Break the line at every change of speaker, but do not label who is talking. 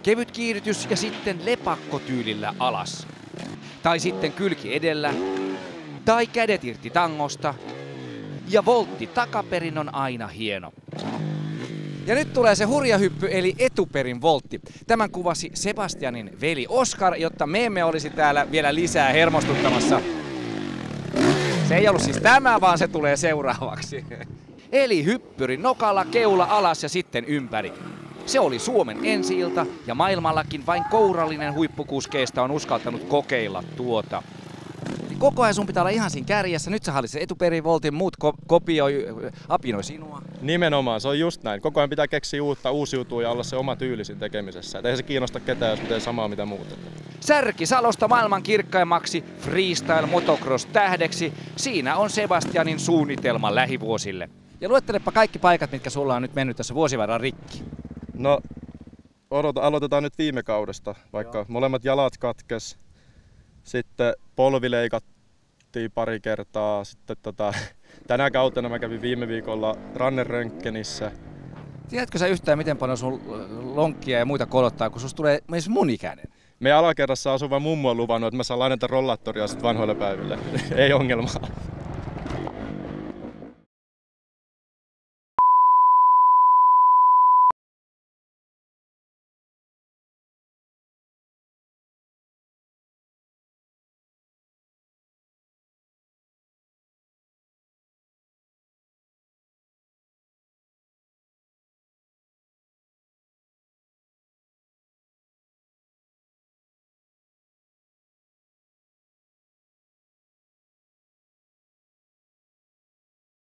Kevyt kiihdytys ja sitten lepakkotyylillä alas. Tai sitten kylki edellä. Tai kädet irti tangosta. Ja voltti takaperin on aina hieno. Ja nyt tulee se hurja hyppy eli etuperin voltti. Tämän kuvasi Sebastianin veli Oskar, jotta me emme olisi täällä vielä lisää hermostuttamassa. Se ei ollut siis tämä, vaan se tulee seuraavaksi. Eli hyppyri nokalla, keula alas ja sitten ympäri. Se oli Suomen ensi-ilta ja maailmallakin vain kourallinen huippukuskeista on uskaltanut kokeilla tuota. Koko ajan sun pitää olla ihan siinä kärjessä. Nyt sä hallitset etuperivoltin, muut apinoi sinua.
Nimenomaan, se on just näin. Koko ajan pitää keksiä uutta, uusiutua ja olla se oma tyylisin tekemisessä. Et eihän se kiinnosta ketään, jos pitää samaa mitä muuta.
Särki Salosta maailman kirkkaimmaksi freestyle motocross tähdeksi. Siinä on Sebastianin suunnitelma lähivuosille. Ja luettelepa kaikki paikat, mitkä sulla on nyt mennyt tässä vuosivarran rikki.
No, aloitetaan nyt viime kaudesta, vaikka molemmat jalat katkes. Sitten polvi leikattiin pari kertaa. Sitten tänä kautena mä kävin viime viikolla ranneröntgenissä.
Tiedätkö sä yhtään, miten paljon sun lonkkia ja muita kolottaa, kun susta tulee myös mun ikäinen?
Meidän alakerrassa asuva mummo on luvannut, että mä saan lainata rollaattoria sitten vanhoille päiville. Ei ongelmaa.